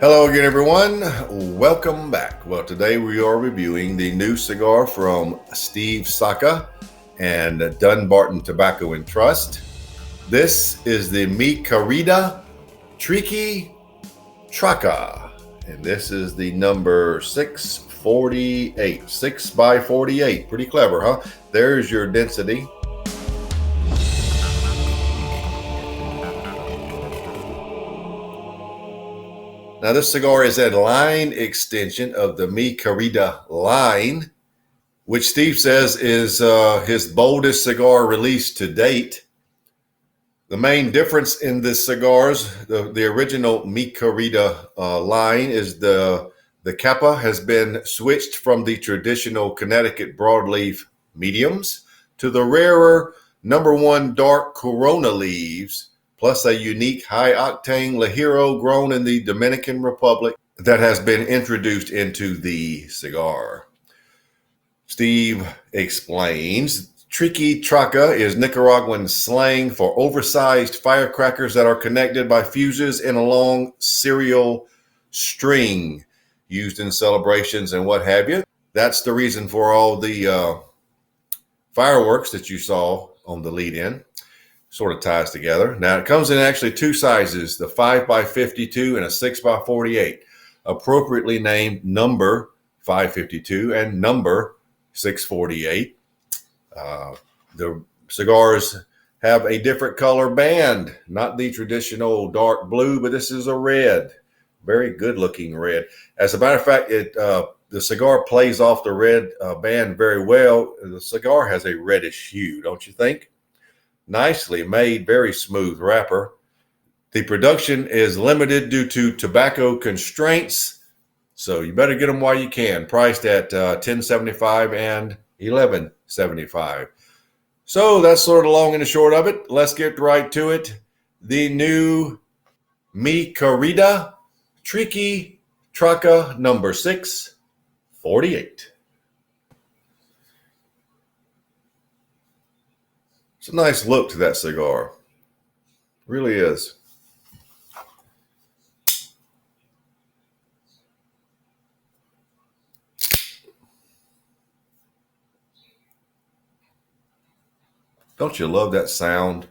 Hello again, everyone. Welcome back. Well, today we are reviewing the new cigar from Steve Saka and Dunbarton Tobacco and Trust. This is the Mi Querida Triqui Traca, and this is the number 648. 6 by 48. Pretty clever, huh? There's your density. Now, this cigar is a line extension of the Mi Querida line, which Steve says is his boldest cigar released to date. The main difference in the cigars, the original Mi Querida line, is the capa has been switched from the traditional Connecticut broadleaf mediums to the rarer number one dark Corona leaves, plus a unique high octane Lajero grown in the Dominican Republic that has been introduced into the cigar. Steve explains, Triqui Traca is Nicaraguan slang for oversized firecrackers that are connected by fuses in a long serial string used in celebrations and what have you. That's the reason for all the fireworks that you saw on the lead-in. Sort of ties together. Now, it comes in actually two sizes, the 5 by 52 and a 6 by 48, appropriately named number 552 and number 648. The cigars have a different color band, not the traditional dark blue, but this is a red, very good looking red. As a matter of fact, the cigar plays off the red band very well. The cigar has a reddish hue, don't you think? Nicely made, very smooth wrapper. The production is limited due to tobacco constraints, so you better get them while you can. Priced at $10.75 and $11.75. So that's sort of long and the short of it. Let's get right to it. The new Mi Querida Triqui Traca number 648. It's a nice look to that cigar. Really is. Don't you love that sound?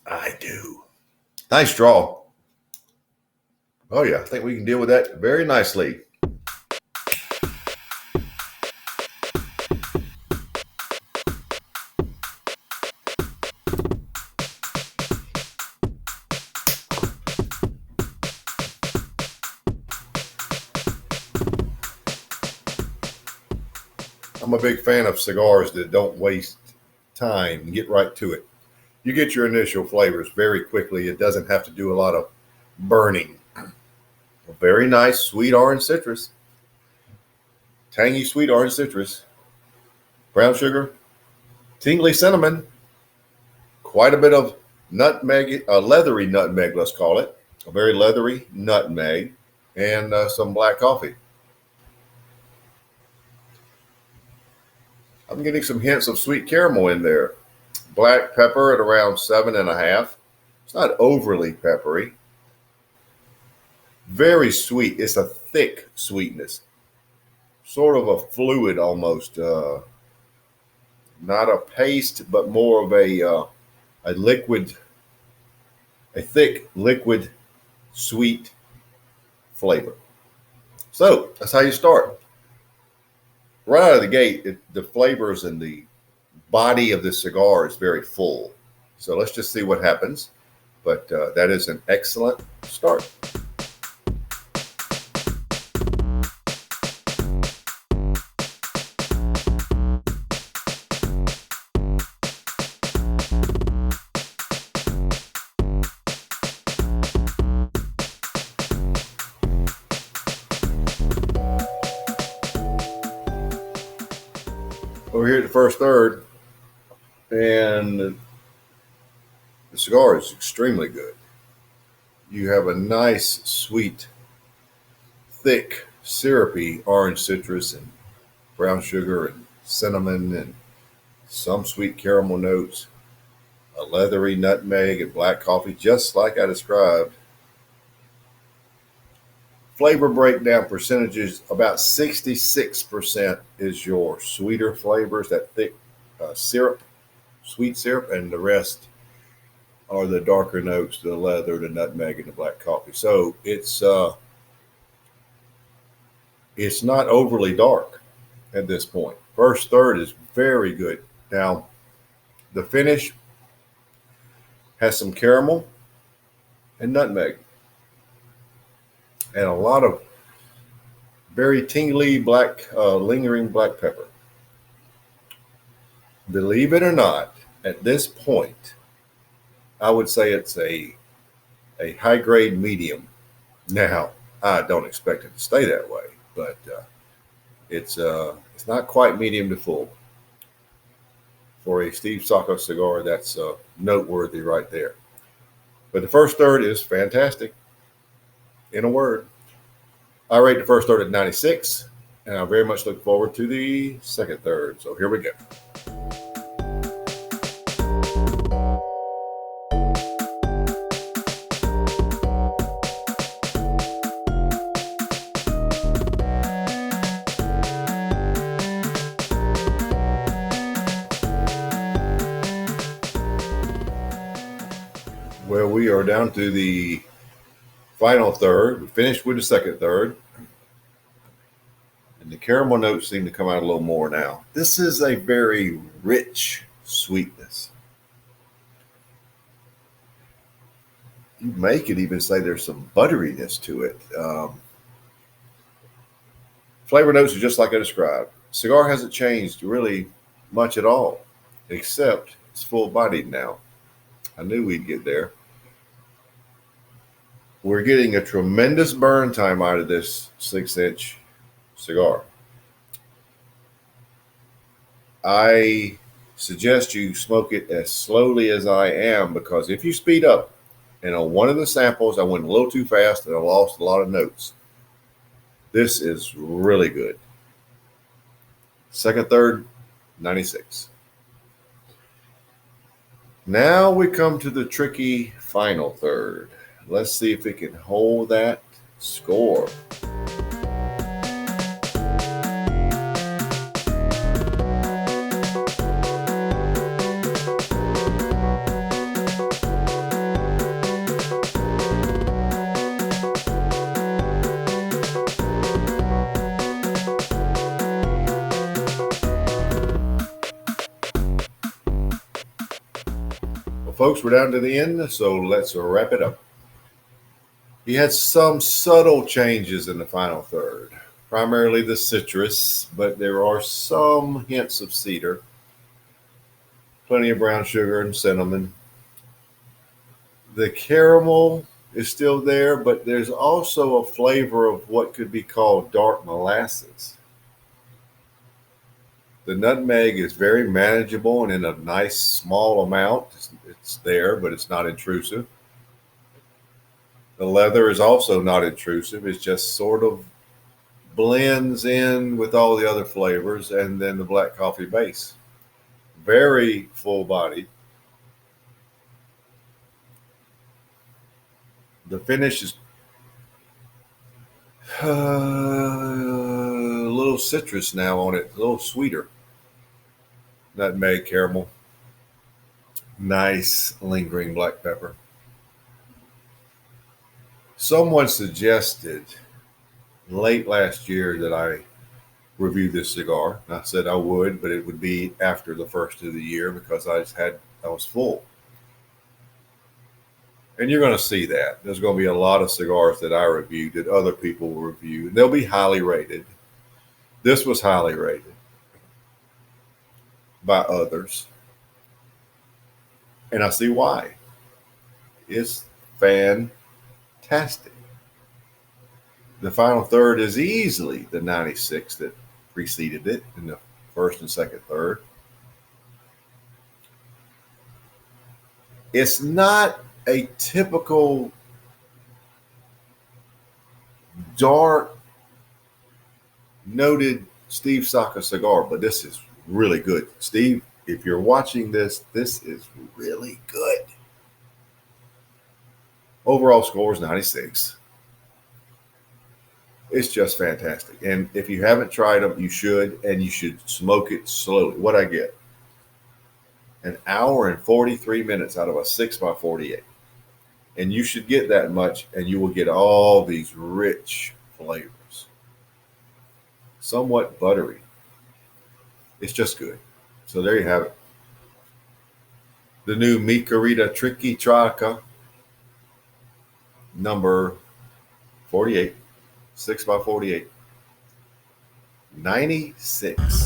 I do. Nice draw. Oh, yeah. I think we can deal with that very nicely. I'm a big fan of cigars that don't waste time and get right to it. You get your initial flavors very quickly. It doesn't have to do a lot of burning. A very nice sweet orange citrus. Tangy sweet orange citrus. Brown sugar. Tingly cinnamon. Quite a bit of nutmeg, a leathery nutmeg, let's call it. A very leathery nutmeg. And some black coffee. I'm getting some hints of sweet caramel in there. Black pepper at around 7.5. It's not overly peppery. Very sweet. It's a thick sweetness, sort of a fluid almost. Not a paste, but more of a liquid, a thick liquid, sweet flavor. So that's how you start. Right out of the gate, the flavors and the body of the cigar is very full. So let's just see what happens. But that is an excellent start. Over here at the first third, and the cigar is extremely good. You have a nice, sweet, thick, syrupy orange citrus and brown sugar and cinnamon and some sweet caramel notes, a leathery nutmeg and black coffee, just like I described. Flavor breakdown percentages: about 66% is your sweeter flavors, that thick syrup, sweet syrup, and the rest are the darker notes, the leather, the nutmeg, and the black coffee. So it's not overly dark at this point. First third is very good. Now the finish has some caramel and nutmeg, and a lot of very tingly black, lingering black pepper. Believe it or not, at this point, I would say it's a high grade medium. Now, I don't expect it to stay that way, but it's not quite medium to full. For a Steve Sacco cigar, that's noteworthy right there. But the first third is fantastic. In a word, I rate the first third at 96, and I very much look forward to the second third. So here we go. Well, we are down to the final third. We finished with the second third. And the caramel notes seem to come out a little more now. This is a very rich sweetness. You could even say there's some butteriness to it. Flavor notes are just like I described. Cigar hasn't changed really much at all, except it's full bodied now. I knew we'd get there. We're getting a tremendous burn time out of this 6-inch cigar. I suggest you smoke it as slowly as I am, because if you speed up, and on one of the samples I went a little too fast and I lost a lot of notes. This is really good. Second, third, 96. Now we come to the tricky final third. Let's see if it can hold that score. Well, folks, we're down to the end, so let's wrap it up. He had some subtle changes in the final third, primarily the citrus, but there are some hints of cedar, plenty of brown sugar and cinnamon. The caramel is still there, but there's also a flavor of what could be called dark molasses. The nutmeg is very manageable and in a nice small amount. It's there, but it's not intrusive. The leather is also not intrusive. It just sort of blends in with all the other flavors, and then the black coffee base. Very full bodied. The finish is a little citrus now on it, a little sweeter. Nutmeg, caramel, nice lingering black pepper. Someone suggested late last year that I review this cigar. I said I would, but it would be after the first of the year because I was full. And you're going to see that. There's going to be a lot of cigars that I reviewed that other people will review. They'll be highly rated. This was highly rated by others. And I see why. It's fantastic. The final third is easily the 96 that preceded it in the first and second third. It's not a typical dark noted Steve Sacco cigar, but this is really good. Steve, if you're watching this, this is really good. Overall score is 96. It's just fantastic. And if you haven't tried them, you should, and you should smoke it slowly. What I get? An hour and 43 minutes out of a 6x48. And you should get that much, and you will get all these rich flavors. Somewhat buttery. It's just good. So there you have it. The new Querida Triqui Traca, number 48, 6x48, 96.